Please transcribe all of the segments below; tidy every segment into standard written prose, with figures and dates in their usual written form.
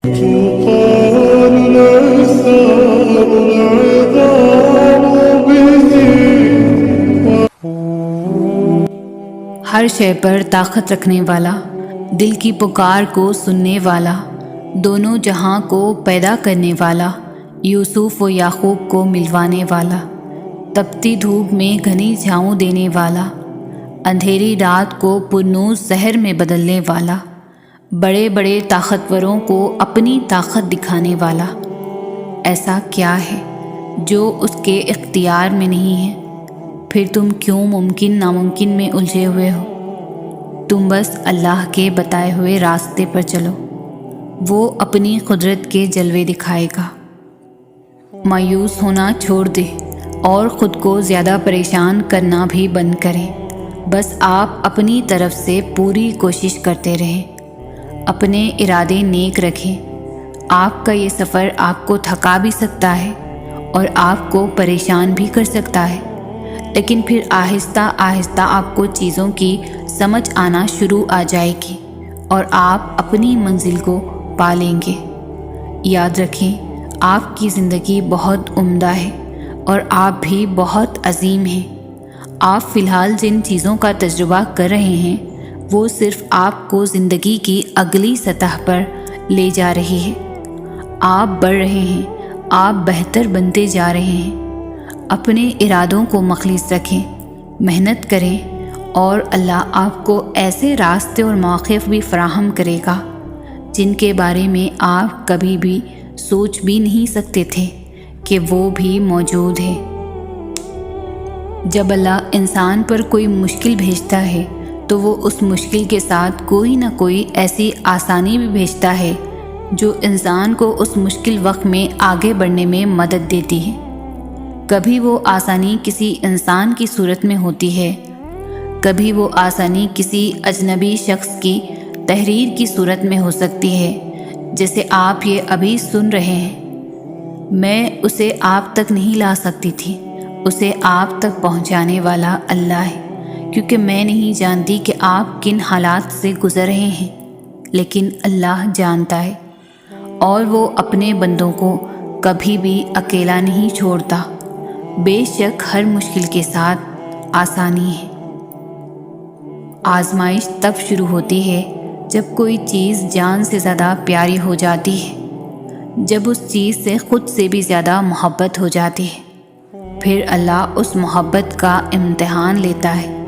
ہر شے پر طاقت رکھنے والا، دل کی پکار کو سننے والا، دونوں جہاں کو پیدا کرنے والا، یوسف و یعقوب کو ملوانے والا، تپتی دھوپ میں گھنی چھاؤں دینے والا، اندھیری رات کو پرنور سحر میں بدلنے والا، بڑے بڑے طاقتوروں کو اپنی طاقت دکھانے والا، ایسا کیا ہے جو اس کے اختیار میں نہیں ہے؟ پھر تم کیوں ممکن ناممکن میں الجھے ہوئے ہو؟ تم بس اللہ کے بتائے ہوئے راستے پر چلو، وہ اپنی قدرت کے جلوے دکھائے گا۔ مایوس ہونا چھوڑ دے اور خود کو زیادہ پریشان کرنا بھی بند کریں۔ بس آپ اپنی طرف سے پوری کوشش کرتے رہیں، اپنے ارادے نیک رکھیں۔ آپ کا یہ سفر آپ کو تھکا بھی سکتا ہے اور آپ کو پریشان بھی کر سکتا ہے، لیکن پھر آہستہ آہستہ آپ کو چیزوں کی سمجھ آنا شروع آ جائے گی اور آپ اپنی منزل کو پا لیں گے۔ یاد رکھیں، آپ کی زندگی بہت عمدہ ہے اور آپ بھی بہت عظیم ہیں۔ آپ فی الحال جن چیزوں کا تجربہ کر رہے ہیں وہ صرف آپ کو زندگی کی اگلی سطح پر لے جا رہی ہے۔ آپ بڑھ رہے ہیں، آپ بہتر بنتے جا رہے ہیں۔ اپنے ارادوں کو مخلص رکھیں، محنت کریں اور اللہ آپ کو ایسے راستے اور مواقع بھی فراہم کرے گا جن کے بارے میں آپ کبھی بھی سوچ بھی نہیں سکتے تھے کہ وہ بھی موجود ہے۔ جب اللہ انسان پر کوئی مشکل بھیجتا ہے تو وہ اس مشکل کے ساتھ کوئی نہ کوئی ایسی آسانی بھی بھیجتا ہے جو انسان کو اس مشکل وقت میں آگے بڑھنے میں مدد دیتی ہے۔ کبھی وہ آسانی کسی انسان کی صورت میں ہوتی ہے، کبھی وہ آسانی کسی اجنبی شخص کی تحریر کی صورت میں ہو سکتی ہے، جیسے آپ یہ ابھی سن رہے ہیں۔ میں اسے آپ تک نہیں لا سکتی تھی، اسے آپ تک پہنچانے والا اللہ ہے، کیونکہ میں نہیں جانتی کہ آپ کن حالات سے گزر رہے ہیں، لیکن اللہ جانتا ہے، اور وہ اپنے بندوں کو کبھی بھی اکیلا نہیں چھوڑتا۔ بے شک ہر مشکل کے ساتھ آسانی ہے۔ آزمائش تب شروع ہوتی ہے جب کوئی چیز جان سے زیادہ پیاری ہو جاتی ہے، جب اس چیز سے خود سے بھی زیادہ محبت ہو جاتی ہے۔ پھر اللہ اس محبت کا امتحان لیتا ہے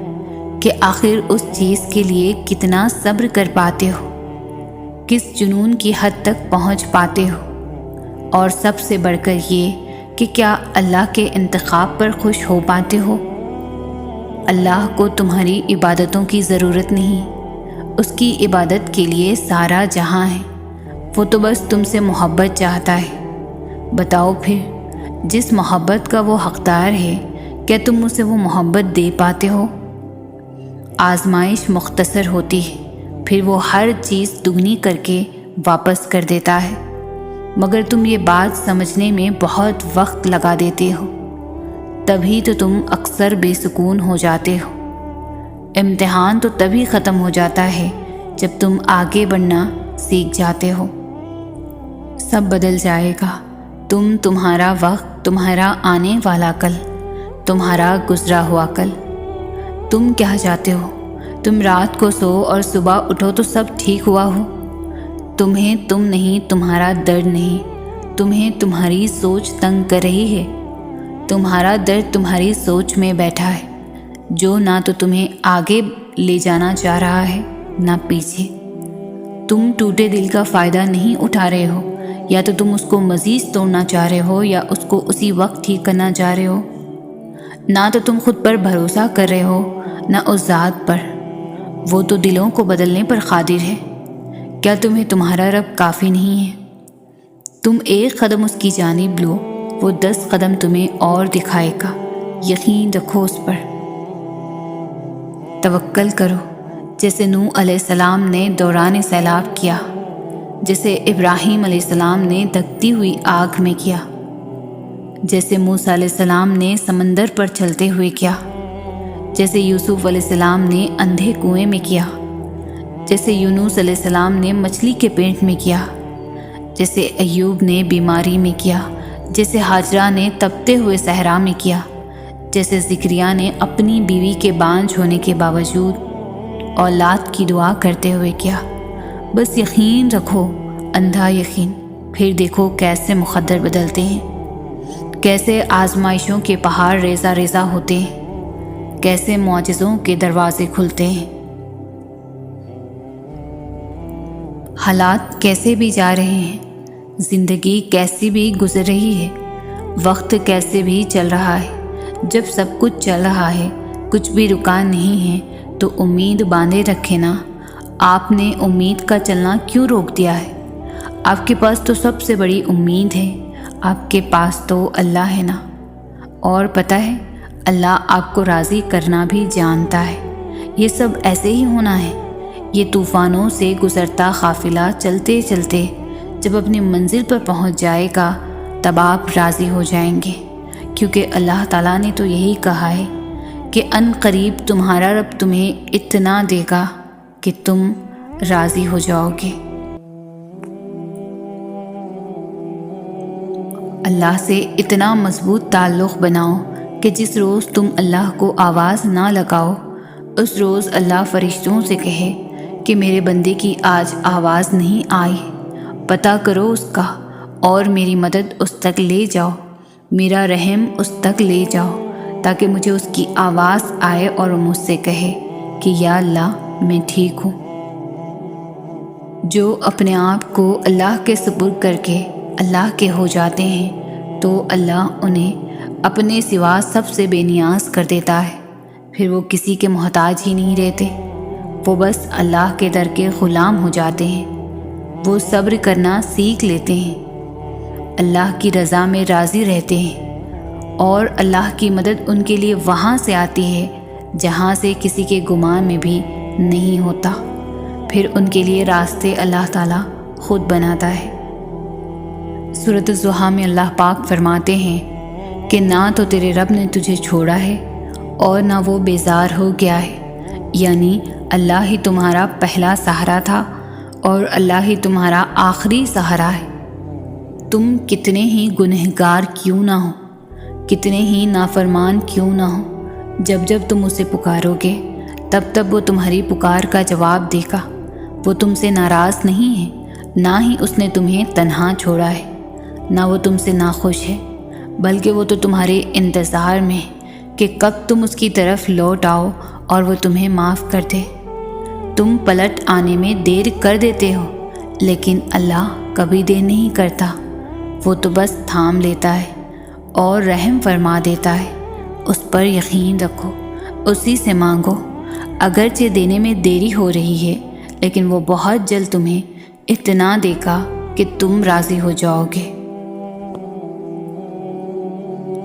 کہ آخر اس چیز کے لیے کتنا صبر کر پاتے ہو، کس جنون کی حد تک پہنچ پاتے ہو، اور سب سے بڑھ کر یہ کہ کیا اللہ کے انتخاب پر خوش ہو پاتے ہو۔ اللہ کو تمہاری عبادتوں کی ضرورت نہیں، اس کی عبادت کے لیے سارا جہاں ہے، وہ تو بس تم سے محبت چاہتا ہے۔ بتاؤ پھر، جس محبت کا وہ حقدار ہے، کیا تم اسے وہ محبت دے پاتے ہو؟ آزمائش مختصر ہوتی ہے، پھر وہ ہر چیز دگنی کر کے واپس کر دیتا ہے، مگر تم یہ بات سمجھنے میں بہت وقت لگا دیتے ہو، تبھی تو تم اکثر بے سکون ہو جاتے ہو۔ امتحان تو تبھی ختم ہو جاتا ہے جب تم آگے بڑھنا سیکھ جاتے ہو۔ سب بدل جائے گا، تمہارا وقت، تمہارا آنے والا کل، تمہارا گزرا ہوا کل۔ تم کیا چاہتے ہو؟ تم رات کو سو اور صبح اٹھو تو سب ٹھیک ہوا ہو؟ تمہیں تم نہیں، تمہارا درد نہیں، تمہیں تمہاری سوچ تنگ کر رہی ہے۔ تمہارا درد تمہاری سوچ میں بیٹھا ہے، جو نہ تو تمہیں آگے لے جانا چاہ رہا ہے نہ پیچھے۔ تم ٹوٹے دل کا فائدہ نہیں اٹھا رہے ہو، یا تو تم اس کو مزید توڑنا چاہ رہے ہو یا اس کو اسی وقت ٹھیک کرنا چاہ رہے ہو۔ نہ تو تم خود پر بھروسہ کر رہے ہو نہ اس ذات پر، وہ تو دلوں کو بدلنے پر قادر ہے۔ کیا تمہیں تمہارا رب کافی نہیں ہے؟ تم ایک قدم اس کی جانب لو، وہ 10 قدم تمہیں اور دکھائے گا۔ یقین رکھو اس پر، توکل کرو، جیسے نوح علیہ السلام نے دوران سیلاب کیا، جیسے ابراہیم علیہ السلام نے دھکتی ہوئی آگ میں کیا، جیسے موسیٰ علیہ السلام نے سمندر پر چلتے ہوئے کیا، جیسے یوسف علیہ السلام نے اندھے کنویں میں کیا، جیسے یونس علیہ السلام نے مچھلی کے پیٹ میں کیا، جیسے ایوب نے بیماری میں کیا، جیسے ہاجرہ نے تپتے ہوئے صحرا میں کیا، جیسے زکریا نے اپنی بیوی کے بانجھ ہونے کے باوجود اولاد کی دعا کرتے ہوئے کیا۔ بس یقین رکھو، اندھا یقین، پھر دیکھو کیسے مقدر بدلتے ہیں، کیسے آزمائشوں کے پہاڑ ریزہ ریزہ ہوتے ہیں، کیسے معجزوں کے دروازے کھلتے ہیں۔ حالات کیسے بھی جا رہے ہیں، زندگی کیسی بھی گزر رہی ہے، وقت کیسے بھی چل رہا ہے، جب سب کچھ چل رہا ہے، کچھ بھی رکا نہیں ہے، تو امید باندھے رکھے نا۔ آپ نے امید کا چلنا کیوں روک دیا ہے؟ آپ کے پاس تو سب سے بڑی امید ہے، آپ کے پاس تو اللہ ہے نا۔ اور پتہ ہے، اللہ آپ کو راضی کرنا بھی جانتا ہے۔ یہ سب ایسے ہی ہونا ہے۔ یہ طوفانوں سے گزرتا قافلہ چلتے چلتے جب اپنی منزل پر پہنچ جائے گا تب آپ راضی ہو جائیں گے، کیونکہ اللہ تعالیٰ نے تو یہی کہا ہے کہ ان قریب تمہارا رب تمہیں اتنا دے گا کہ تم راضی ہو جاؤ گے۔ اللہ سے اتنا مضبوط تعلق بناؤ کہ جس روز تم اللہ کو آواز نہ لگاؤ، اس روز اللہ فرشتوں سے کہے کہ میرے بندے کی آج آواز نہیں آئی، پتہ کرو اس کا اور میری مدد اس تک لے جاؤ، میرا رحم اس تک لے جاؤ، تاکہ مجھے اس کی آواز آئے اور وہ مجھ سے کہے کہ یا اللہ میں ٹھیک ہوں۔ جو اپنے آپ کو اللہ کے سپرد کر کے اللہ کے ہو جاتے ہیں تو اللہ انہیں اپنے سوا سب سے بے نیاز کر دیتا ہے، پھر وہ کسی کے محتاج ہی نہیں رہتے، وہ بس اللہ کے در کے غلام ہو جاتے ہیں، وہ صبر کرنا سیکھ لیتے ہیں، اللہ کی رضا میں راضی رہتے ہیں، اور اللہ کی مدد ان کے لیے وہاں سے آتی ہے جہاں سے کسی کے گمان میں بھی نہیں ہوتا، پھر ان کے لیے راستے اللہ تعالیٰ خود بناتا ہے۔ سورۃ الضحیٰ میں اللہ پاک فرماتے ہیں کہ نہ تو تیرے رب نے تجھے چھوڑا ہے اور نہ وہ بیزار ہو گیا ہے، یعنی اللہ ہی تمہارا پہلا سہارا تھا اور اللہ ہی تمہارا آخری سہارا ہے۔ تم کتنے ہی گنہگار کیوں نہ ہو، کتنے ہی نافرمان کیوں نہ ہو، جب جب تم اسے پکارو گے تب تب وہ تمہاری پکار کا جواب دے گا۔ وہ تم سے ناراض نہیں ہے، نہ ہی اس نے تمہیں تنہا چھوڑا ہے، نہ وہ تم سے ناخوش ہے، بلکہ وہ تو تمہارے انتظار میں ہے کہ کب تم اس کی طرف لوٹ آؤ اور وہ تمہیں معاف کر دے۔ تم پلٹ آنے میں دیر کر دیتے ہو، لیکن اللہ کبھی دیر نہیں کرتا، وہ تو بس تھام لیتا ہے اور رحم فرما دیتا ہے۔ اس پر یقین رکھو، اسی سے مانگو، اگرچہ دینے میں دیری ہو رہی ہے لیکن وہ بہت جلد تمہیں اتنا دے گا کہ تم راضی ہو جاؤ گے۔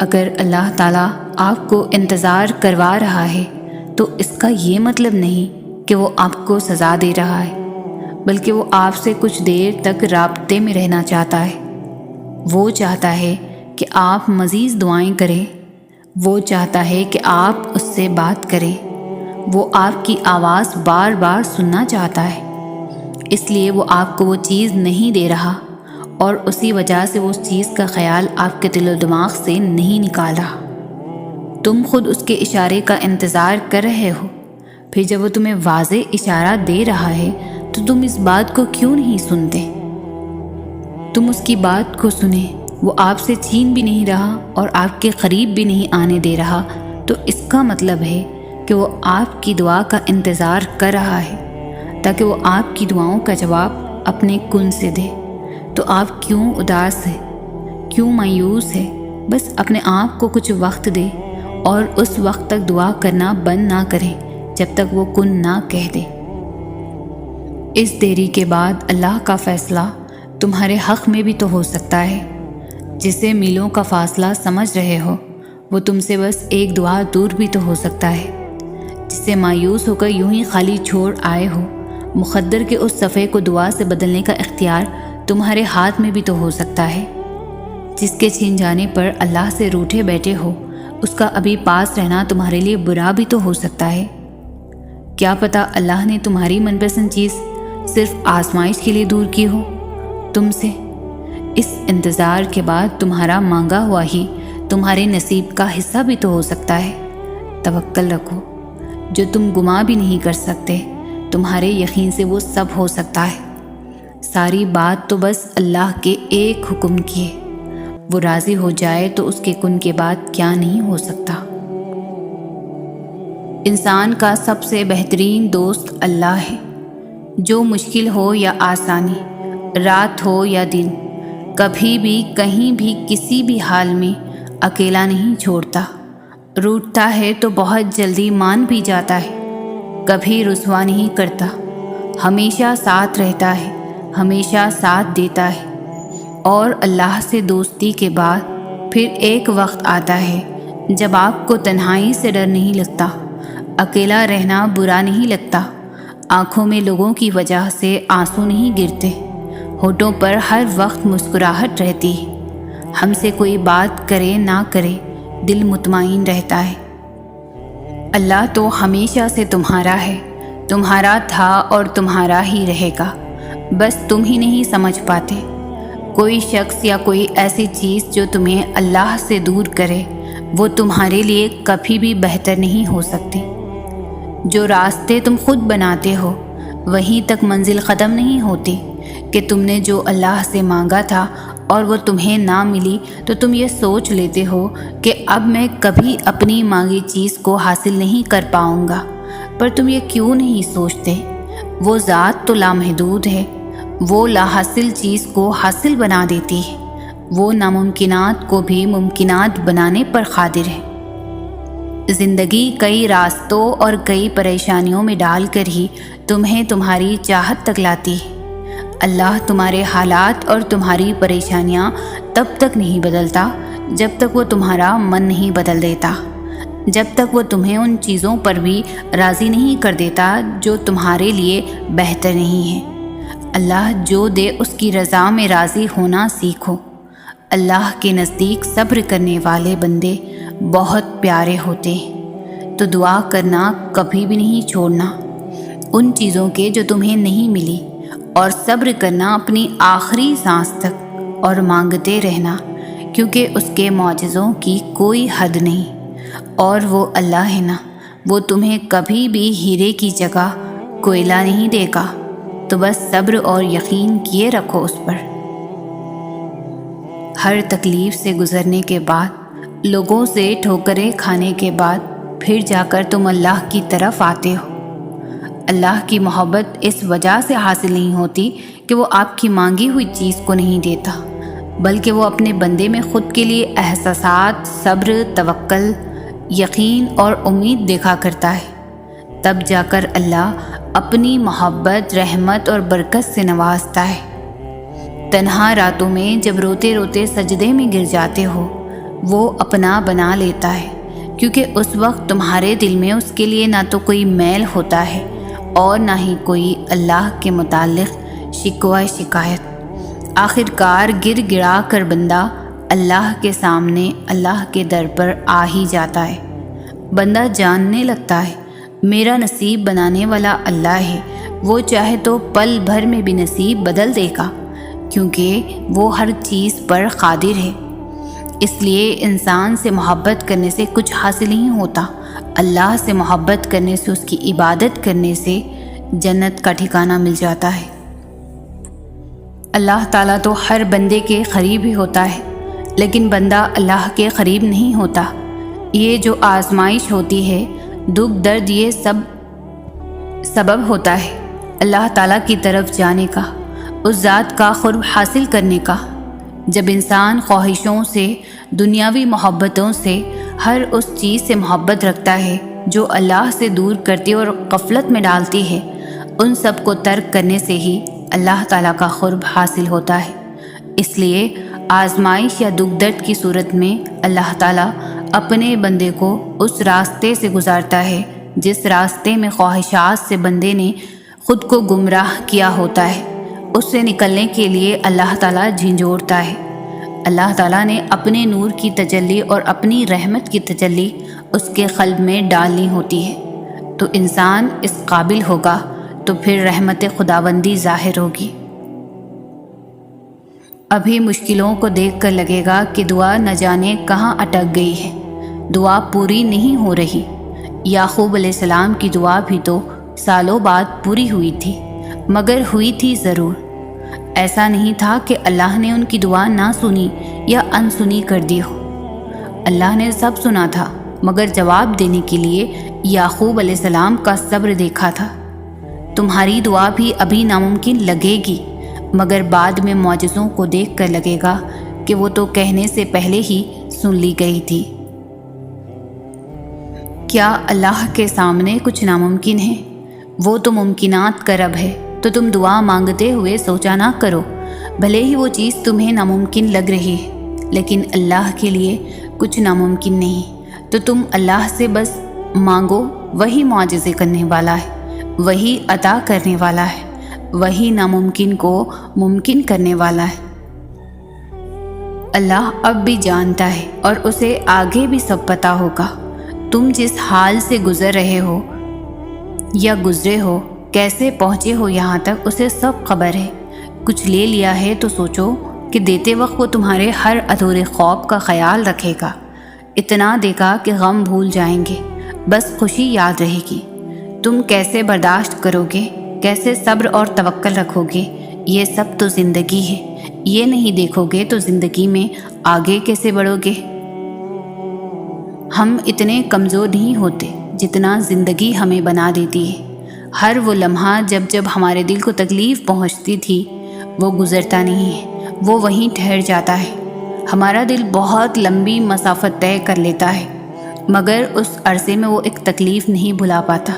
اگر اللہ تعالیٰ آپ کو انتظار کروا رہا ہے تو اس کا یہ مطلب نہیں کہ وہ آپ کو سزا دے رہا ہے، بلکہ وہ آپ سے کچھ دیر تک رابطے میں رہنا چاہتا ہے۔ وہ چاہتا ہے کہ آپ مزید دعائیں کریں، وہ چاہتا ہے کہ آپ اس سے بات کریں، وہ آپ کی آواز بار بار سننا چاہتا ہے، اس لیے وہ آپ کو وہ چیز نہیں دے رہا اور اسی وجہ سے وہ اس چیز کا خیال آپ کے دل و دماغ سے نہیں نکال رہا۔ تم خود اس کے اشارے کا انتظار کر رہے ہو، پھر جب وہ تمہیں واضح اشارہ دے رہا ہے تو تم اس بات کو کیوں نہیں سنتے؟ تم اس کی بات کو سنیں، وہ آپ سے چھین بھی نہیں رہا اور آپ کے قریب بھی نہیں آنے دے رہا، تو اس کا مطلب ہے کہ وہ آپ کی دعا کا انتظار کر رہا ہے تاکہ وہ آپ کی دعاؤں کا جواب اپنے کن سے دے۔ تو آپ کیوں اداس ہے، کیوں مایوس ہے؟ بس اپنے آپ کو کچھ وقت دے اور اس وقت تک دعا کرنا بند نہ کریں جب تک وہ کن نہ کہہ دے۔ اس دیری کے بعد اللہ کا فیصلہ تمہارے حق میں بھی تو ہو سکتا ہے۔ جسے میلوں کا فاصلہ سمجھ رہے ہو وہ تم سے بس ایک دعا دور بھی تو ہو سکتا ہے۔ جسے مایوس ہو کر یوں ہی خالی چھوڑ آئے ہو، مقدر کے اس صفحے کو دعا سے بدلنے کا اختیار تمہارے ہاتھ میں بھی تو ہو سکتا ہے۔ جس کے چھین جانے پر اللہ سے روٹھے بیٹھے ہو، اس کا ابھی پاس رہنا تمہارے لیے برا بھی تو ہو سکتا ہے۔ کیا پتہ اللہ نے تمہاری من پسند چیز صرف آزمائش کے لیے دور کی ہو تم سے، اس انتظار کے بعد تمہارا مانگا ہوا ہی تمہارے نصیب کا حصہ بھی تو ہو سکتا ہے۔ توکل رکھو، جو تم گمان بھی نہیں کر سکتے تمہارے یقین سے وہ سب ہو سکتا ہے۔ ساری بات تو بس اللہ کے ایک حکم کی ہے، وہ راضی ہو جائے تو اس کے کن کے بعد کیا نہیں ہو سکتا۔ انسان کا سب سے بہترین دوست اللہ ہے، جو مشکل ہو یا آسانی، رات ہو یا دن، کبھی بھی کہیں بھی کسی بھی حال میں اکیلا نہیں چھوڑتا۔ روٹھتا ہے تو بہت جلدی مان بھی جاتا ہے، کبھی رسوا نہیں کرتا، ہمیشہ ساتھ رہتا ہے، ہمیشہ ساتھ دیتا ہے۔ اور اللہ سے دوستی کے بعد پھر ایک وقت آتا ہے جب آپ کو تنہائی سے ڈر نہیں لگتا، اکیلا رہنا برا نہیں لگتا، آنکھوں میں لوگوں کی وجہ سے آنسو نہیں گرتے، ہونٹوں پر ہر وقت مسکراہٹ رہتی ہے، ہم سے کوئی بات کرے نہ کرے دل مطمئن رہتا ہے۔ اللہ تو ہمیشہ سے تمہارا ہے، تمہارا تھا اور تمہارا ہی رہے گا، بس تم ہی نہیں سمجھ پاتے۔ کوئی شخص یا کوئی ایسی چیز جو تمہیں اللہ سے دور کرے وہ تمہارے لیے کبھی بھی بہتر نہیں ہو سکتی۔ جو راستے تم خود بناتے ہو وہیں تک منزل ختم نہیں ہوتی کہ تم نے جو اللہ سے مانگا تھا اور وہ تمہیں نہ ملی تو تم یہ سوچ لیتے ہو کہ اب میں کبھی اپنی مانگی چیز کو حاصل نہیں کر پاؤں گا، پر تم یہ کیوں نہیں سوچتے؟ وہ ذات تو لامحدود ہے، وہ لا حاصل چیز کو حاصل بنا دیتی ہے، وہ ناممکنات کو بھی ممکنات بنانے پر قادر ہے۔ زندگی کئی راستوں اور کئی پریشانیوں میں ڈال کر ہی تمہیں تمہاری چاہت تک لاتی ہے۔ اللہ تمہارے حالات اور تمہاری پریشانیاں تب تک نہیں بدلتا جب تک وہ تمہارا من نہیں بدل دیتا، جب تک وہ تمہیں ان چیزوں پر بھی راضی نہیں کر دیتا جو تمہارے لیے بہتر نہیں ہے۔ اللہ جو دے اس کی رضا میں راضی ہونا سیکھو۔ اللہ کے نزدیک صبر کرنے والے بندے بہت پیارے ہوتے ہیں، تو دعا کرنا کبھی بھی نہیں چھوڑنا ان چیزوں کے جو تمہیں نہیں ملی، اور صبر کرنا اپنی آخری سانس تک، اور مانگتے رہنا کیونکہ اس کے معجزوں کی کوئی حد نہیں، اور وہ اللہ ہے نا، وہ تمہیں کبھی بھی ہیرے کی جگہ کوئلہ نہیں دے گا، تو بس صبر اور یقین کیے رکھو اس پر۔ ہر تکلیف سے گزرنے کے بعد، لوگوں سے ٹھوکریں کھانے کے بعد پھر جا کر تم اللہ کی طرف آتے ہو۔ اللہ کی محبت اس وجہ سے حاصل نہیں ہوتی کہ وہ آپ کی مانگی ہوئی چیز کو نہیں دیتا، بلکہ وہ اپنے بندے میں خود کے لیے احساسات، صبر، توکل، یقین اور امید دیکھا کرتا ہے، تب جا کر اللہ اپنی محبت، رحمت اور برکت سے نوازتا ہے۔ تنہا راتوں میں جب روتے روتے سجدے میں گر جاتے ہو، وہ اپنا بنا لیتا ہے، کیونکہ اس وقت تمہارے دل میں اس کے لیے نہ تو کوئی میل ہوتا ہے اور نہ ہی کوئی اللہ کے متعلق شکوہ شکایت۔ آخر کار گر گڑا کر بندہ اللہ کے سامنے، اللہ کے در پر آ ہی جاتا ہے۔ بندہ جاننے لگتا ہے میرا نصیب بنانے والا اللہ ہے، وہ چاہے تو پل بھر میں بھی نصیب بدل دے گا، کیونکہ وہ ہر چیز پر قادر ہے۔ اس لیے انسان سے محبت کرنے سے کچھ حاصل نہیں ہوتا، اللہ سے محبت کرنے سے، اس کی عبادت کرنے سے جنت کا ٹھکانہ مل جاتا ہے۔ اللہ تعالیٰ تو ہر بندے کے قریب ہی ہوتا ہے، لیکن بندہ اللہ کے قریب نہیں ہوتا۔ یہ جو آزمائش ہوتی ہے، دکھ درد، یہ سب سبب ہوتا ہے اللہ تعالیٰ کی طرف جانے کا، اس ذات کا قرب حاصل کرنے کا۔ جب انسان خواہشوں سے، دنیاوی محبتوں سے، ہر اس چیز سے محبت رکھتا ہے جو اللہ سے دور کرتی اور غفلت میں ڈالتی ہے، ان سب کو ترک کرنے سے ہی اللہ تعالیٰ کا قرب حاصل ہوتا ہے۔ اس لیے آزمائش یا دکھ درد کی صورت میں اللہ تعالیٰ اپنے بندے کو اس راستے سے گزارتا ہے جس راستے میں خواہشات سے بندے نے خود کو گمراہ کیا ہوتا ہے، اس سے نکلنے کے لیے اللہ تعالیٰ جھنجھوڑتا ہے۔ اللہ تعالیٰ نے اپنے نور کی تجلی اور اپنی رحمت کی تجلی اس کے قلب میں ڈالنی ہوتی ہے، تو انسان اس قابل ہوگا تو پھر رحمت خداوندی ظاہر ہوگی۔ ابھی مشکلوں کو دیکھ کر لگے گا کہ دعا نہ جانے کہاں اٹک گئی ہے، دعا پوری نہیں ہو رہی۔ یعقوب علیہ السلام کی دعا بھی تو سالوں بعد پوری ہوئی تھی، مگر ہوئی تھی ضرور۔ ایسا نہیں تھا کہ اللہ نے ان کی دعا نہ سنی یا انسنی کر دی ہو۔ اللہ نے سب سنا تھا، مگر جواب دینے کے لیے یعقوب علیہ السلام کا صبر دیکھا تھا۔ تمہاری دعا بھی ابھی ناممکن لگے گی، مگر بعد میں معجزوں کو دیکھ کر لگے گا کہ وہ تو کہنے سے پہلے ہی سن لی گئی تھی۔ کیا اللہ کے سامنے کچھ ناممکن ہے؟ وہ تو ممکنات کا رب ہے، تو تم دعا مانگتے ہوئے سوچا نہ کرو، بھلے ہی وہ چیز تمہیں ناممکن لگ رہی ہے، لیکن اللہ کے لیے کچھ ناممکن نہیں۔ تو تم اللہ سے بس مانگو، وہی معجزے کرنے والا ہے، وہی عطا کرنے والا ہے، وہی ناممکن کو ممکن کرنے والا ہے۔ اللہ اب بھی جانتا ہے اور اسے آگے بھی سب پتہ ہوگا۔ تم جس حال سے گزر رہے ہو یا گزرے ہو، کیسے پہنچے ہو یہاں تک، اسے سب خبر ہے۔ کچھ لے لیا ہے تو سوچو کہ دیتے وقت وہ تمہارے ہر ادھورے خواب کا خیال رکھے گا۔ اتنا دے گا کہ غم بھول جائیں گے، بس خوشی یاد رہے گی۔ تم کیسے برداشت کرو گے، کیسے صبر اور توکل رکھو گے، یہ سب تو زندگی ہے۔ یہ نہیں دیکھو گے تو زندگی میں آگے کیسے بڑھو گے؟ ہم اتنے کمزور نہیں ہوتے جتنا زندگی ہمیں بنا دیتی ہے۔ ہر وہ لمحہ جب جب ہمارے دل کو تکلیف پہنچتی تھی، وہ گزرتا نہیں ہے، وہ وہیں ٹھہر جاتا ہے۔ ہمارا دل بہت لمبی مسافت طے کر لیتا ہے، مگر اس عرصے میں وہ ایک تکلیف نہیں بھلا پاتا،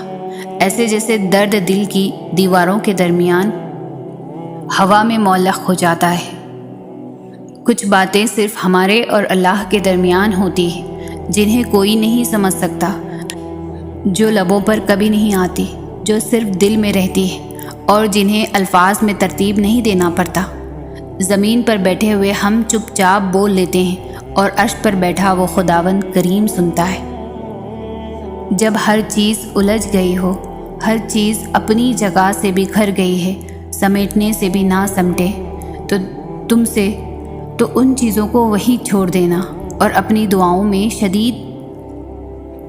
ایسے جیسے درد دل کی دیواروں کے درمیان ہوا میں معلق ہو جاتا ہے۔ کچھ باتیں صرف ہمارے اور اللہ کے درمیان ہوتی ہیں، جنہیں کوئی نہیں سمجھ سکتا، جو لبوں پر کبھی نہیں آتی، جو صرف دل میں رہتی ہے اور جنہیں الفاظ میں ترتیب نہیں دینا پڑتا۔ زمین پر بیٹھے ہوئے ہم چپ چاپ بول لیتے ہیں، اور عرش پر بیٹھا وہ خداوند کریم سنتا ہے۔ جب ہر چیز الجھ گئی ہو، ہر چیز اپنی جگہ سے بکھر گئی ہے، سمیٹنے سے بھی نہ سمٹے، تو تم سے تو ان چیزوں کو وہی چھوڑ دینا اور اپنی دعاؤں میں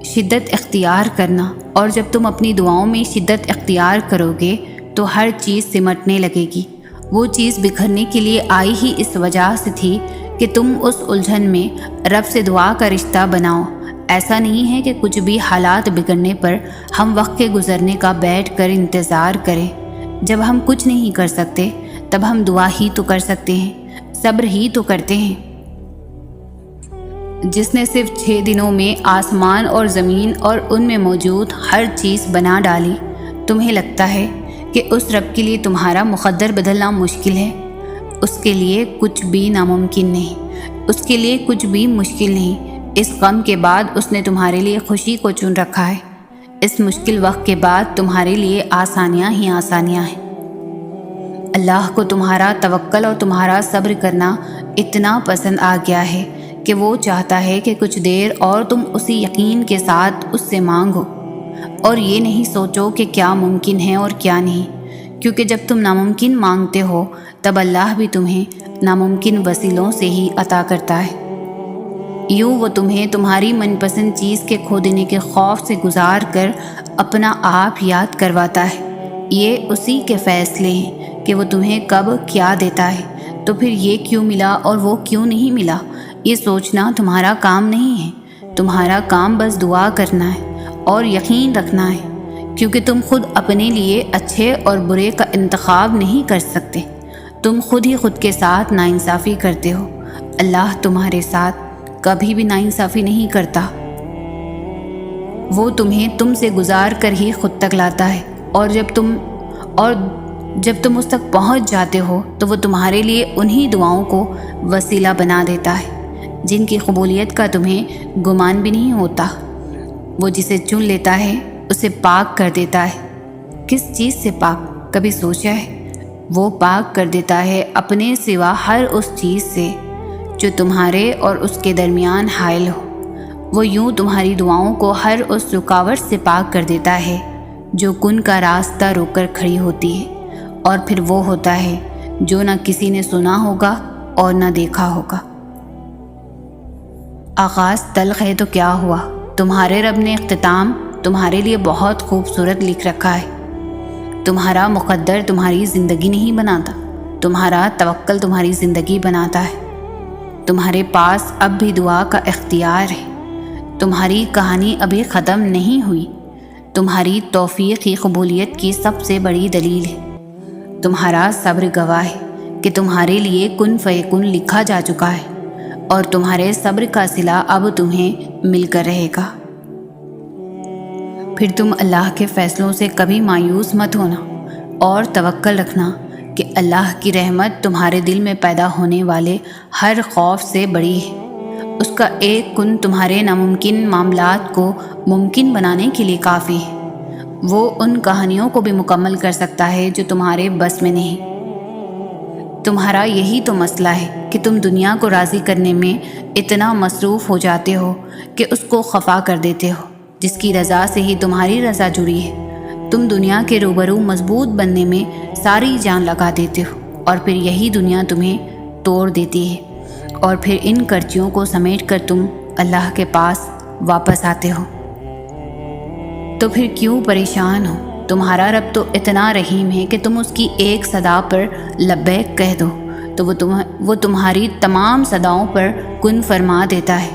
شدت اختیار کرنا۔ اور جب تم اپنی دعاؤں میں شدت اختیار کرو گے تو ہر چیز سمٹنے لگے گی۔ وہ چیز بکھرنے کے لیے آئی ہی اس وجہ سے تھی کہ تم اس الجھن میں رب سے دعا کا رشتہ بناؤ۔ ایسا نہیں ہے کہ کچھ بھی حالات بگڑنے پر ہم وقت کے گزرنے کا بیٹھ کر انتظار کریں۔ جب ہم کچھ نہیں کر سکتے تب ہم دعا ہی تو کر سکتے ہیں، صبر ہی تو کرتے ہیں۔ جس نے صرف 6 دنوں میں آسمان اور زمین اور ان میں موجود ہر چیز بنا ڈالی، تمہیں لگتا ہے کہ اس رب کے لیے تمہارا مقدر بدلنا مشکل ہے؟ اس کے لیے کچھ بھی ناممکن نہیں، اس کے لیے کچھ بھی مشکل نہیں۔ اس غم کے بعد اس نے تمہارے لیے خوشی کو چن رکھا ہے۔ اس مشکل وقت کے بعد تمہارے لیے آسانیاں ہی آسانیاں ہیں۔ اللہ کو تمہارا توکل اور تمہارا صبر کرنا اتنا پسند آ گیا ہے کہ وہ چاہتا ہے کہ کچھ دیر اور تم اسی یقین کے ساتھ اس سے مانگو، اور یہ نہیں سوچو کہ کیا ممکن ہے اور کیا نہیں، کیونکہ جب تم ناممکن مانگتے ہو تب اللہ بھی تمہیں ناممکن وسیلوں سے ہی عطا کرتا ہے۔ یوں وہ تمہیں تمہاری من پسند چیز کے کھو دینے کے خوف سے گزار کر اپنا آپ یاد کرواتا ہے۔ یہ اسی کے فیصلے ہیں کہ وہ تمہیں کب کیا دیتا ہے، تو پھر یہ کیوں ملا اور وہ کیوں نہیں ملا، یہ سوچنا تمہارا کام نہیں ہے۔ تمہارا کام بس دعا کرنا ہے اور یقین رکھنا ہے، کیونکہ تم خود اپنے لیے اچھے اور برے کا انتخاب نہیں کر سکتے۔ تم خود ہی خود کے ساتھ ناانصافی کرتے ہو، اللہ تمہارے ساتھ کبھی بھی ناانصافی نہیں کرتا۔ وہ تمہیں تم سے گزار کر ہی خود تک لاتا ہے، اور جب تم اس تک پہنچ جاتے ہو تو وہ تمہارے لیے انہی دعاؤں کو وسیلہ بنا دیتا ہے جن کی قبولیت کا تمہیں گمان بھی نہیں ہوتا۔ وہ جسے چن لیتا ہے اسے پاک کر دیتا ہے۔ کس چیز سے پاک، کبھی سوچا ہے؟ وہ پاک کر دیتا ہے اپنے سوا ہر اس چیز سے جو تمہارے اور اس کے درمیان حائل ہو۔ وہ یوں تمہاری دعاؤں کو ہر اس رکاوٹ سے پاک کر دیتا ہے جو کن کا راستہ روک کر کھڑی ہوتی ہے، اور پھر وہ ہوتا ہے جو نہ کسی نے سنا ہوگا اور نہ دیکھا ہوگا۔ آغاز تلخ ہے تو کیا ہوا، تمہارے رب نے اختتام تمہارے لیے بہت خوبصورت لکھ رکھا ہے۔ تمہارا مقدر تمہاری زندگی نہیں بناتا، تمہارا توکل تمہاری زندگی بناتا ہے۔ تمہارے پاس اب بھی دعا کا اختیار ہے۔ تمہاری کہانی ابھی ختم نہیں ہوئی۔ تمہاری توفیق کی قبولیت کی سب سے بڑی دلیل ہے۔ تمہارا صبر گواہ ہے کہ تمہارے لیے کن فیکن لکھا جا چکا ہے، اور تمہارے صبر کا صلہ اب تمہیں مل کر رہے گا۔ پھر تم اللہ کے فیصلوں سے کبھی مایوس مت ہونا، اور توکل رکھنا کہ اللہ کی رحمت تمہارے دل میں پیدا ہونے والے ہر خوف سے بڑی ہے۔ اس کا ایک کن تمہارے ناممکن معاملات کو ممکن بنانے کے لیے کافی ہے۔ وہ ان کہانیوں کو بھی مکمل کر سکتا ہے جو تمہارے بس میں نہیں۔ تمہارا یہی تو مسئلہ ہے کہ تم دنیا کو راضی کرنے میں اتنا مصروف ہو جاتے ہو کہ اس کو خفا کر دیتے ہو، جس کی رضا سے ہی تمہاری رضا جڑی ہے۔ تم دنیا کے روبرو مضبوط بننے میں ساری جان لگا دیتے ہو، اور پھر یہی دنیا تمہیں توڑ دیتی ہے، اور پھر ان کرچیوں کو سمیٹ کر تم اللہ کے پاس واپس آتے ہو۔ تو پھر کیوں پریشان ہو؟ تمہارا رب تو اتنا رحیم ہے کہ تم اس کی ایک صدا پر لبیک کہہ دو تو وہ تمہاری تمام صداؤں پر کن فرما دیتا ہے۔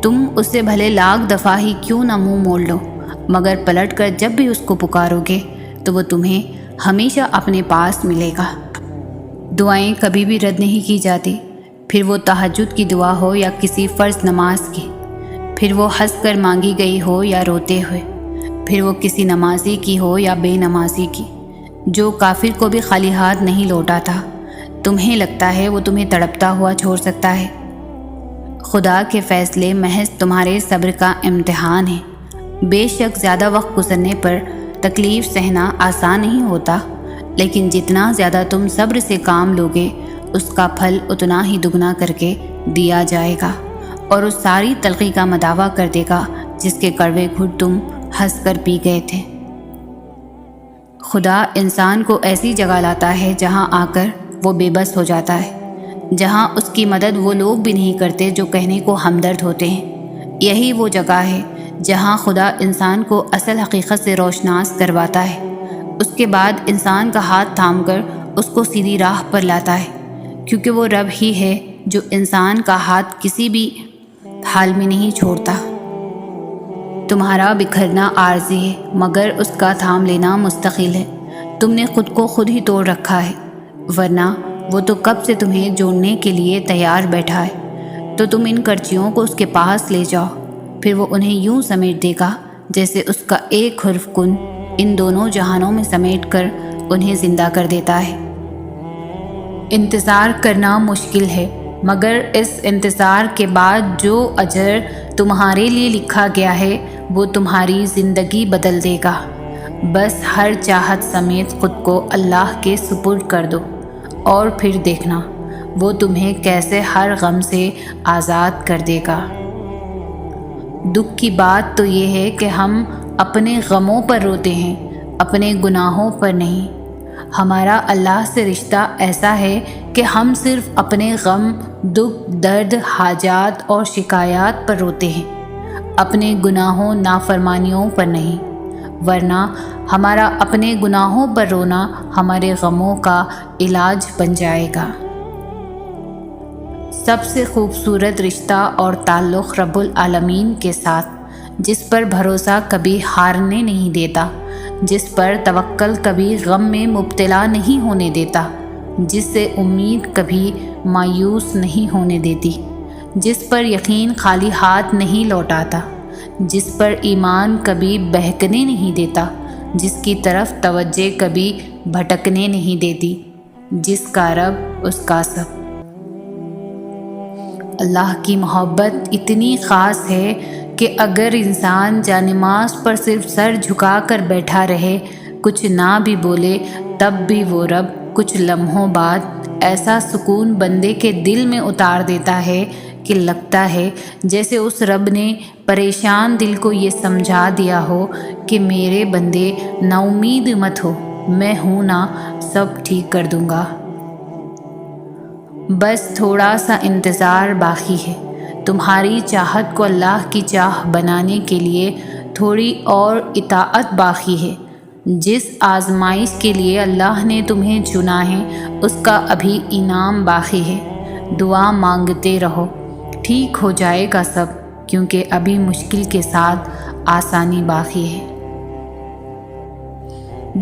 تم اس سے بھلے لاکھ دفعہ ہی کیوں نہ منہ موڑ لو، مگر پلٹ کر جب بھی اس کو پکارو گے تو وہ تمہیں ہمیشہ اپنے پاس ملے گا۔ دعائیں کبھی بھی رد نہیں کی جاتی، پھر وہ تہجد کی دعا ہو یا کسی فرض نماز کی، پھر وہ ہنس کر مانگی گئی ہو یا روتے ہوئے، پھر وہ کسی نمازی کی ہو یا بے نمازی کی۔ جو کافر کو بھی خالی ہاتھ نہیں لوٹا تھا، تمہیں لگتا ہے وہ تمہیں تڑپتا ہوا چھوڑ سکتا ہے؟ خدا کے فیصلے محض تمہارے صبر کا امتحان ہے۔ بے شک زیادہ وقت گزرنے پر تکلیف سہنا آسان نہیں ہوتا، لیکن جتنا زیادہ تم صبر سے کام لوگے، اس کا پھل اتنا ہی دگنا کر کے دیا جائے گا، اور اس ساری تلخی کا مداوع کر دے گا جس کے کڑوے گھٹ تم ہنس کر پی گئے تھے۔ خدا انسان کو ایسی جگہ لاتا ہے جہاں آ کر وہ بے بس ہو جاتا ہے، جہاں اس کی مدد وہ لوگ بھی نہیں کرتے جو کہنے کو ہمدرد ہوتے ہیں۔ یہی وہ جگہ ہے جہاں خدا انسان کو اصل حقیقت سے روشناس کرواتا ہے۔ اس کے بعد انسان کا ہاتھ تھام کر اس کو سیدھی راہ پر لاتا ہے، کیونکہ وہ رب ہی ہے جو انسان کا ہاتھ کسی بھی حال میں نہیں چھوڑتا۔ تمہارا بکھرنا عارضی ہے، مگر اس کا تھام لینا مستقل ہے۔ تم نے خود کو خود ہی توڑ رکھا ہے، ورنہ وہ تو کب سے تمہیں جوڑنے کے لیے تیار بیٹھا ہے۔ تو تم ان کرچیوں کو اس کے پاس لے جاؤ، پھر وہ انہیں یوں سمیٹ دے گا جیسے اس کا ایک حرف کن ان دونوں جہانوں میں سمیٹ کر انہیں زندہ کر دیتا ہے۔ انتظار کرنا مشکل ہے، مگر اس انتظار کے بعد جو اجر تمہارے لیے لکھا گیا ہے وہ تمہاری زندگی بدل دے گا۔ بس ہر چاہت سمیت خود کو اللہ کے سپرد کر دو، اور پھر دیکھنا وہ تمہیں کیسے ہر غم سے آزاد کر دے گا۔ دکھ کی بات تو یہ ہے کہ ہم اپنے غموں پر روتے ہیں، اپنے گناہوں پر نہیں۔ ہمارا اللہ سے رشتہ ایسا ہے کہ ہم صرف اپنے غم، دکھ، درد، حاجات اور شکایات پر روتے ہیں، اپنے گناہوں، نافرمانیوں پر نہیں، ورنہ ہمارا اپنے گناہوں پر رونا ہمارے غموں کا علاج بن جائے گا۔ سب سے خوبصورت رشتہ اور تعلق رب العالمین کے ساتھ، جس پر بھروسہ کبھی ہارنے نہیں دیتا، جس پر توکل کبھی غم میں مبتلا نہیں ہونے دیتا، جس سے امید کبھی مایوس نہیں ہونے دیتی، جس پر یقین خالی ہاتھ نہیں لوٹاتا، جس پر ایمان کبھی بہکنے نہیں دیتا، جس کی طرف توجہ کبھی بھٹکنے نہیں دیتی، جس کا رب اس کا سب۔ اللہ کی محبت اتنی خاص ہے کہ اگر انسان جانماز پر صرف سر جھکا کر بیٹھا رہے، کچھ نہ بھی بولے، تب بھی وہ رب کچھ لمحوں بعد ایسا سکون بندے کے دل میں اتار دیتا ہے کہ لگتا ہے جیسے اس رب نے پریشان دل کو یہ سمجھا دیا ہو کہ میرے بندے نا امید مت ہو، میں ہوں نا، سب ٹھیک کر دوں گا۔ بس تھوڑا سا انتظار باقی ہے۔ تمہاری چاہت کو اللہ کی چاہ بنانے کے لیے تھوڑی اور اطاعت باقی ہے۔ جس آزمائش کے لیے اللہ نے تمہیں چنا ہے اس کا ابھی انعام باقی ہے۔ دعا مانگتے رہو، ٹھیک ہو جائے گا سب، کیونکہ ابھی مشکل کے ساتھ آسانی باقی ہے۔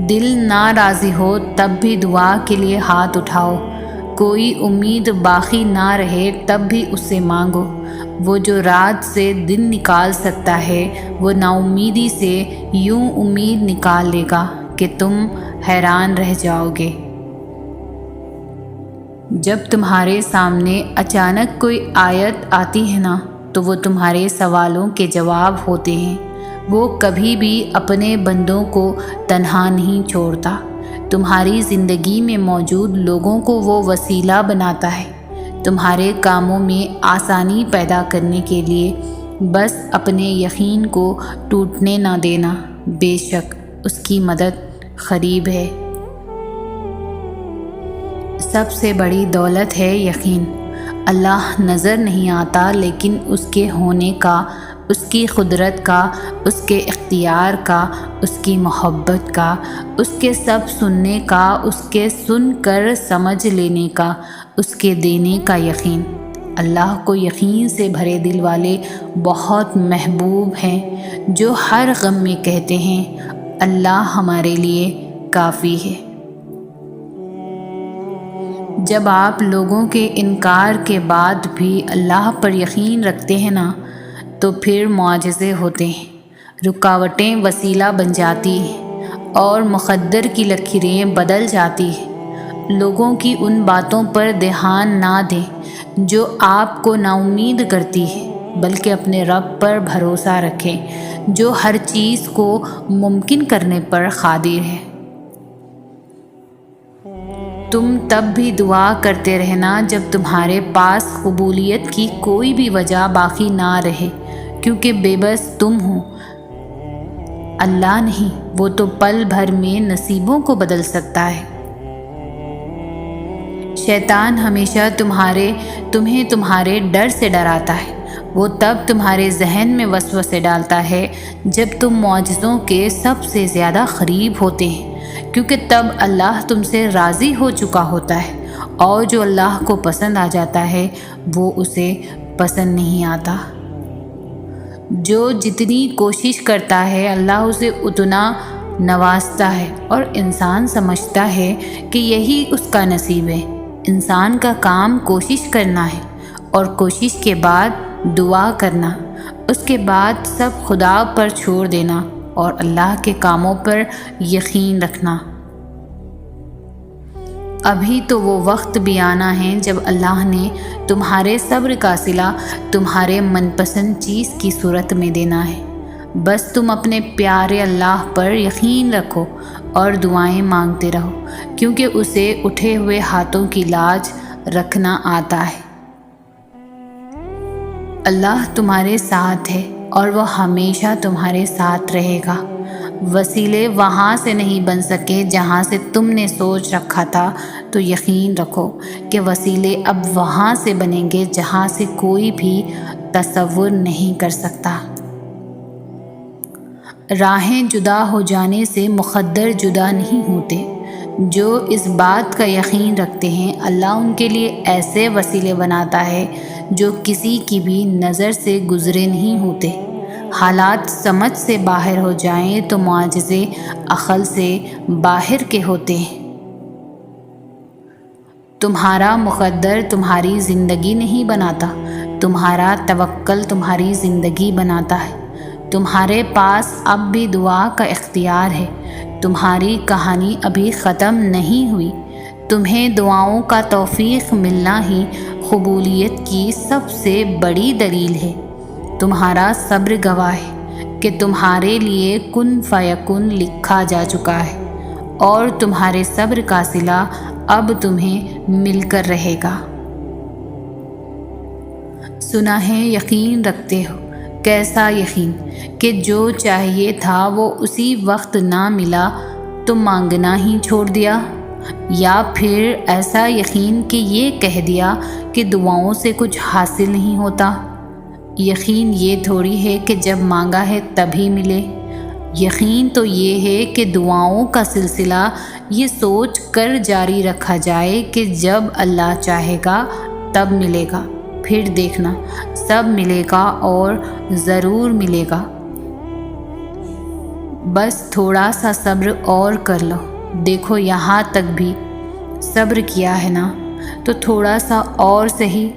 دل ناراضی ہو تب بھی دعا کے لیے ہاتھ اٹھاؤ، کوئی امید باقی نہ رہے تب بھی اس سے مانگو۔ وہ جو رات سے دن نکال سکتا ہے وہ نا امیدی سے یوں امید نکال لے گا کہ تم حیران رہ جاؤ گے۔ جب تمہارے سامنے اچانک کوئی آیت آتی ہے نا تو وہ تمہارے سوالوں کے جواب ہوتے ہیں۔ وہ کبھی بھی اپنے بندوں کو تنہا نہیں چھوڑتا۔ تمہاری زندگی میں موجود لوگوں کو وہ وسیلہ بناتا ہے تمہارے کاموں میں آسانی پیدا کرنے کے لیے۔ بس اپنے یقین کو ٹوٹنے نہ دینا، بے شک اس کی مدد قریب ہے۔ سب سے بڑی دولت ہے یقین۔ اللہ نظر نہیں آتا لیکن اس کے ہونے کا، اس کی قدرت کا، اس کے اختیار کا، اس کی محبت کا، اس کے سب سننے کا، اس کے سن کر سمجھ لینے کا، اس کے دینے کا یقین۔ اللہ کو یقین سے بھرے دل والے بہت محبوب ہیں، جو ہر غم میں کہتے ہیں اللہ ہمارے لیے کافی ہے۔ جب آپ لوگوں کے انکار کے بعد بھی اللہ پر یقین رکھتے ہیں نا تو پھر معجزے ہوتے ہیں، رکاوٹیں وسیلہ بن جاتی ہیں اور مقدر کی لکیریں بدل جاتی ہیں۔ لوگوں کی ان باتوں پر دھیان نہ دیں جو آپ کو نا امید کرتی ہے، بلکہ اپنے رب پر بھروسہ رکھیں جو ہر چیز کو ممکن کرنے پر قادر ہے۔ تم تب بھی دعا کرتے رہنا جب تمہارے پاس قبولیت کی کوئی بھی وجہ باقی نہ رہے، کیونکہ بے بس تم ہو، اللہ نہیں۔ وہ تو پل بھر میں نصیبوں کو بدل سکتا ہے۔ شیطان ہمیشہ تمہیں تمہارے ڈر سے ڈراتا ہے۔ وہ تب تمہارے ذہن میں وسوسے ڈالتا ہے جب تم معجزوں کے سب سے زیادہ قریب ہوتے ہیں، کیونکہ تب اللہ تم سے راضی ہو چکا ہوتا ہے، اور جو اللہ کو پسند آ جاتا ہے وہ اسے پسند نہیں آتا۔ جو جتنی کوشش کرتا ہے اللہ اسے اتنا نوازتا ہے، اور انسان سمجھتا ہے کہ یہی اس کا نصیب ہے۔ انسان کا کام کوشش کرنا ہے، اور کوشش کے بعد دعا کرنا، اس کے بعد سب خدا پر چھوڑ دینا اور اللہ کے کاموں پر یقین رکھنا۔ ابھی تو وہ وقت بھی آنا ہے جب اللہ نے تمہارے صبر کا صلہ تمہارے من پسند چیز کی صورت میں دینا ہے۔ بس تم اپنے پیارے اللہ پر یقین رکھو اور دعائیں مانگتے رہو، کیونکہ اسے اٹھے ہوئے ہاتھوں کی لاج رکھنا آتا ہے۔ اللہ تمہارے ساتھ ہے اور وہ ہمیشہ تمہارے ساتھ رہے گا۔ وسیلے وہاں سے نہیں بن سکے جہاں سے تم نے سوچ رکھا تھا، تو یقین رکھو کہ وسیلے اب وہاں سے بنیں گے جہاں سے کوئی بھی تصور نہیں کر سکتا۔ راہیں جدا ہو جانے سے مقدر جدا نہیں ہوتے۔ جو اس بات کا یقین رکھتے ہیں اللہ ان کے لیے ایسے وسیلے بناتا ہے جو کسی کی بھی نظر سے گزرے نہیں ہوتے۔ حالات سمجھ سے باہر ہو جائیں تو معجزے عقل سے باہر کے ہوتے ہیں۔ تمہارا مقدر تمہاری زندگی نہیں بناتا، تمہارا توکل تمہاری زندگی بناتا ہے۔ تمہارے پاس اب بھی دعا کا اختیار ہے۔ تمہاری کہانی ابھی ختم نہیں ہوئی۔ تمہیں دعاؤں کا توفیق ملنا ہی قبولیت کی سب سے بڑی دلیل ہے۔ تمہارا صبر گواہ ہے کہ تمہارے لیے کن فیکن لکھا جا چکا ہے، اور تمہارے صبر کا صلہ اب تمہیں مل کر رہے گا۔ سنا ہے یقین رکھتے ہو، کیسا یقین کہ جو چاہیے تھا وہ اسی وقت نہ ملا تو مانگنا ہی چھوڑ دیا۔ یا پھر ایسا یقین کہ یہ کہہ دیا کہ دعاؤں سے کچھ حاصل نہیں ہوتا؟ یقین یہ تھوڑی ہے کہ جب مانگا ہے تبھی ملے۔ یقین تو یہ ہے کہ دعاؤں کا سلسلہ یہ سوچ کر جاری رکھا جائے کہ جب اللہ چاہے گا تب ملے گا، پھر دیکھنا سب ملے گا اور ضرور ملے گا۔ بس تھوڑا سا صبر اور کر لو۔ دیکھو یہاں تک بھی صبر کیا ہے نا، تو تھوڑا سا اور صحیح،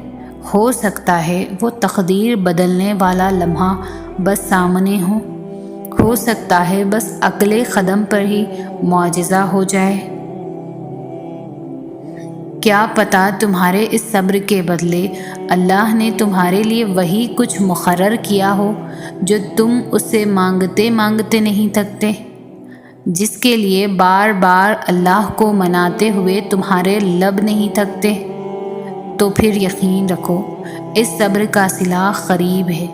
ہو سکتا ہے وہ تقدیر بدلنے والا لمحہ بس سامنے ہو سکتا ہے بس اگلے قدم پر ہی معجزہ ہو جائے۔ کیا پتہ تمہارے اس صبر کے بدلے اللہ نے تمہارے لیے وہی کچھ مقرر کیا ہو جو تم اسے مانگتے مانگتے نہیں تھکتے، جس کے لیے بار بار اللہ کو مناتے ہوئے تمہارے لب نہیں تھکتے۔ تو پھر یقین رکھو اس صبر کا صلہ قریب ہے۔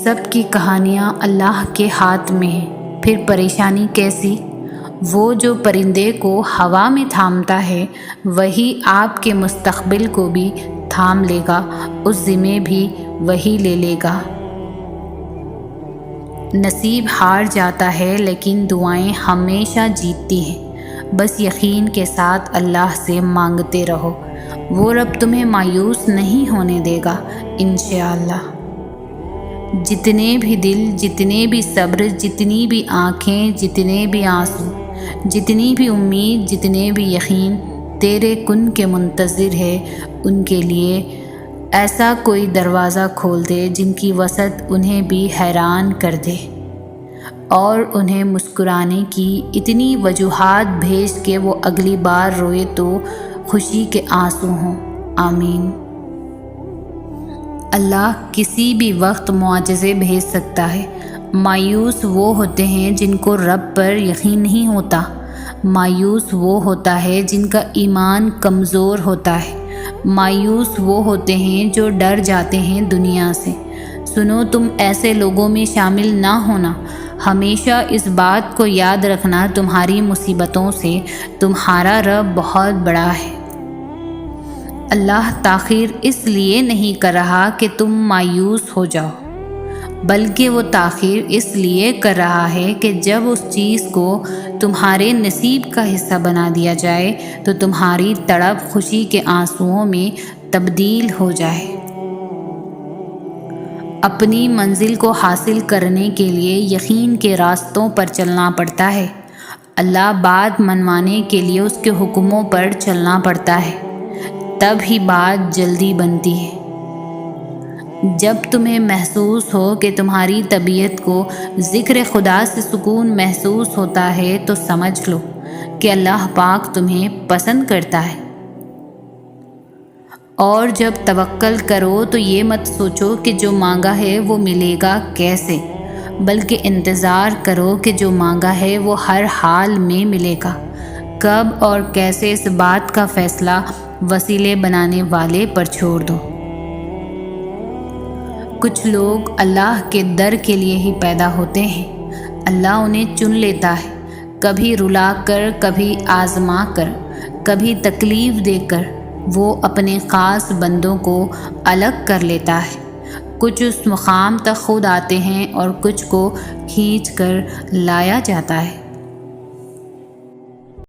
سب کی کہانیاں اللہ کے ہاتھ میں ہیں، پھر پریشانی کیسی؟ وہ جو پرندے کو ہوا میں تھامتا ہے وہی آپ کے مستقبل کو بھی تھام لے گا، اس ذمے بھی وہی لے لے گا۔ نصیب ہار جاتا ہے لیکن دعائیں ہمیشہ جیتتی ہیں۔ بس یقین کے ساتھ اللہ سے مانگتے رہو، وہ رب تمہیں مایوس نہیں ہونے دے گا انشاءاللہ۔ جتنے بھی دل، جتنے بھی صبر، جتنی بھی آنکھیں، جتنے بھی آنسو، جتنی بھی امید، جتنے بھی یقین تیرے کن کے منتظر ہے، ان کے لیے ایسا کوئی دروازہ کھول دے جن کی وسعت انہیں بھی حیران کر دے، اور انہیں مسکرانے کی اتنی وجوہات بھیج کے وہ اگلی بار روئے تو خوشی کے آنسو ہوں۔ آمین۔ اللہ کسی بھی وقت معجزے بھیج سکتا ہے۔ مایوس وہ ہوتے ہیں جن کو رب پر یقین نہیں ہوتا، مایوس وہ ہوتا ہے جن کا ایمان کمزور ہوتا ہے، مایوس وہ ہوتے ہیں جو ڈر جاتے ہیں دنیا سے۔ سنو، تم ایسے لوگوں میں شامل نہ ہونا۔ ہمیشہ اس بات کو یاد رکھنا، تمہاری مصیبتوں سے تمہارا رب بہت بڑا ہے۔ اللہ تاخیر اس لیے نہیں کر رہا کہ تم مایوس ہو جاؤ، بلکہ وہ تاخیر اس لیے کر رہا ہے کہ جب اس چیز کو تمہارے نصیب کا حصہ بنا دیا جائے تو تمہاری تڑپ خوشی کے آنسوؤں میں تبدیل ہو جائے۔ اپنی منزل کو حاصل کرنے کے لیے یقین کے راستوں پر چلنا پڑتا ہے۔ اللہ بات منوانے کے لیے اس کے حکموں پر چلنا پڑتا ہے، تب ہی بات جلدی بنتی ہے۔ جب تمہیں محسوس ہو کہ تمہاری طبیعت کو ذکر خدا سے سکون محسوس ہوتا ہے تو سمجھ لو کہ اللہ پاک تمہیں پسند کرتا ہے۔ اور جب توکل کرو تو یہ مت سوچو کہ جو مانگا ہے وہ ملے گا کیسے، بلکہ انتظار کرو کہ جو مانگا ہے وہ ہر حال میں ملے گا۔ کب اور کیسے، اس بات کا فیصلہ وسیلے بنانے والے پر چھوڑ دو۔ کچھ لوگ اللہ کے در کے لیے ہی پیدا ہوتے ہیں، اللہ انہیں چن لیتا ہے، کبھی رلا کر، کبھی آزما کر، کبھی تکلیف دے کر وہ اپنے خاص بندوں کو الگ کر لیتا ہے۔ کچھ اس مقام تک خود آتے ہیں اور کچھ کو کھینچ کر لایا جاتا ہے۔